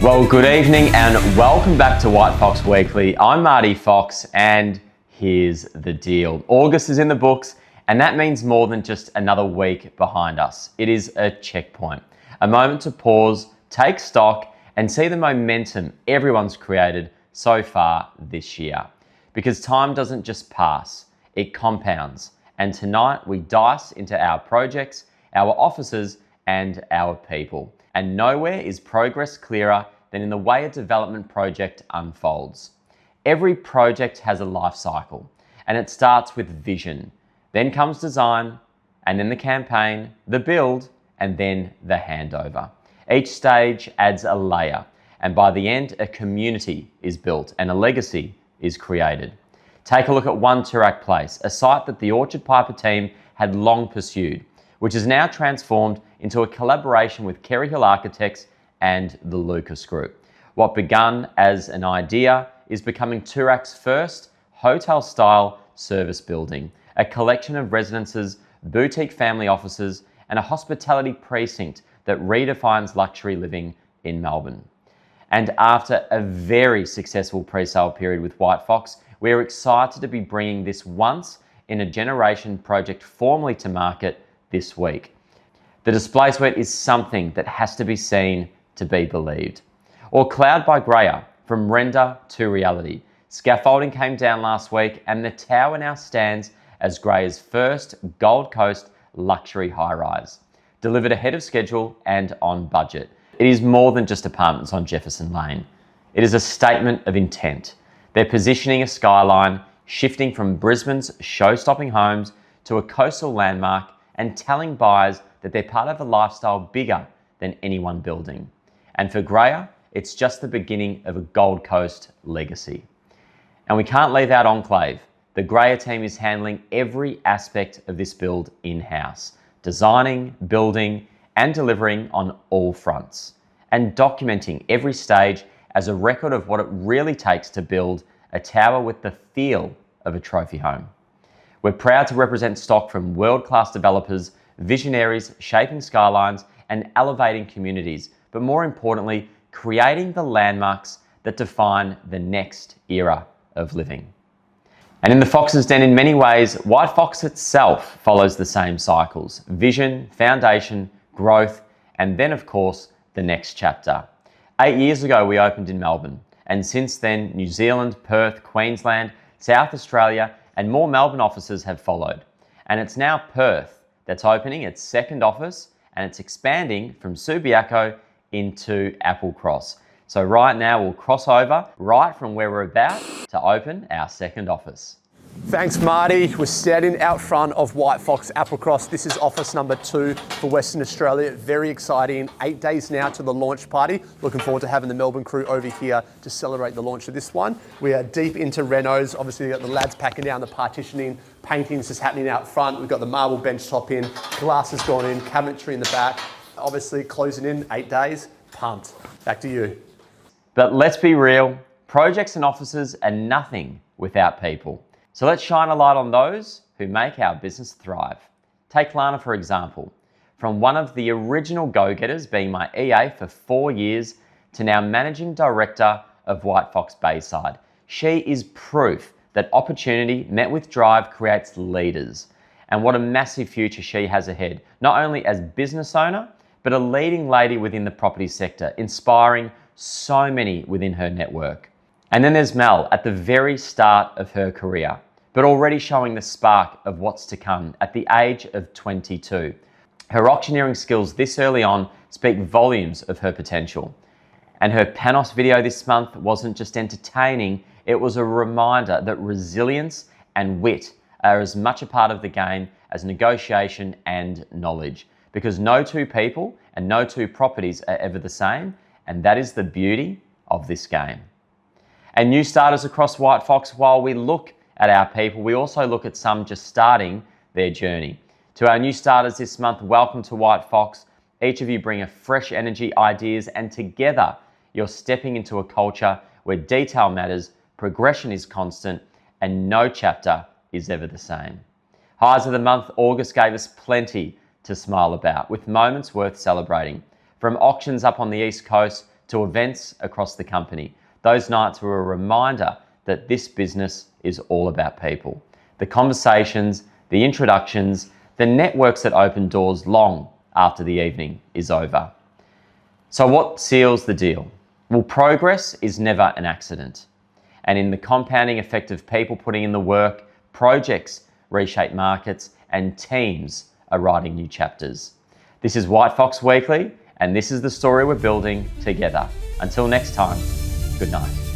Well, good evening and welcome back to WHITEFOX Weekly. I'm Marty Fox and here's the deal. August is in the books and that means more than just another week behind us. It is a checkpoint, a moment to pause, take stock and see the momentum everyone's created so far this year. Because time doesn't just pass, it compounds. And tonight we dice into our projects, our offices and our people. And nowhere is progress clearer than in the way a development project unfolds. Every project has a life cycle, and it starts with vision. Then comes design, and then the campaign, the build, and then the handover. Each stage adds a layer, and by the end, a community is built and a legacy is created. Take a look at One Toorak Place, a site that the Orchard Piper team had long pursued, which is now transformed into a collaboration with Kerry Hill Architects and the Lucas Group. What begun as an idea is becoming Toorak's first hotel-style service building, a collection of residences, boutique family offices, and a hospitality precinct that redefines luxury living in Melbourne. And after a very successful pre-sale period with WHITEFOX, we're excited to be bringing this once-in-a-generation project formally to market this week. The display suite is something that has to be seen to be believed. Or Kloud by GRAYA, from render to reality. Scaffolding came down last week and the tower now stands as GRAYA's first Gold Coast luxury high-rise. Delivered ahead of schedule and on budget. It is more than just apartments on Jefferson Lane. It is a statement of intent. They're positioning a skyline, shifting from Brisbane's show-stopping homes to a coastal landmark and telling buyers that they're part of a lifestyle bigger than any one building. And for GRAYA, it's just the beginning of a Gold Coast legacy. And we can't leave out Enclave. The GRAYA team is handling every aspect of this build in-house, designing, building, and delivering on all fronts, and documenting every stage as a record of what it really takes to build a tower with the feel of a trophy home. We're proud to represent stock from world-class developers, visionaries shaping skylines and elevating communities, but more importantly, creating the landmarks that define the next era of living. And in the Fox's Den, in many ways, WHITEFOX itself follows the same cycles: vision, foundation, growth, and then of course, the next chapter. 8 years ago, we opened in Melbourne, and since then, New Zealand, Perth, Queensland, South Australia, and more Melbourne offices have followed. And it's now Perth that's opening its second office, and it's expanding from Subiaco into Applecross. So right now we'll cross over right from where we're about to open our second office. Thanks, Marty. We're standing out front of WHITEFOX Applecross. This is office number 2 for Western Australia. Very exciting. 8 days now to the launch party. Looking forward to having the Melbourne crew over here to celebrate the launch of this one. We are deep into renos. Obviously, we've got the lads packing down the partitioning. Painting's just happening out front. We've got the marble bench top in. Glass has gone in. Cabinetry in the back. Obviously, closing in 8 days. Pumped. Back to you. But let's be real. Projects and offices are nothing without people. So let's shine a light on those who make our business thrive. Take Lana, for example. From one of the original go-getters being my EA for 4 years to now Managing Director of WHITEFOX Bayside. She is proof that opportunity met with drive creates leaders. And what a massive future she has ahead, not only as business owner, but a leading lady within the property sector, inspiring so many within her network. And then there's Mel at the very start of her career, but already showing the spark of what's to come at the age of 22. Her auctioneering skills this early on speak volumes of her potential. And her Panos video this month wasn't just entertaining, it was a reminder that resilience and wit are as much a part of the game as negotiation and knowledge. Because no two people and no two properties are ever the same, and that is the beauty of this game. And new starters across WHITEFOX, while we look at our people, we also look at some just starting their journey. To our new starters this month, welcome to WHITEFOX. Each of you bring a fresh energy, ideas, and together you're stepping into a culture where detail matters, progression is constant, and no chapter is ever the same. Highs of the month, August gave us plenty to smile about, with moments worth celebrating. From auctions up on the East Coast to events across the company. Those nights were a reminder that this business is all about people. The conversations, the introductions, the networks that open doors long after the evening is over. So what seals the deal? Well, progress is never an accident. And in the compounding effect of people putting in the work, projects reshape markets and teams are writing new chapters. This is WHITEFOX Weekly, and this is the story we're building together. Until next time, good night.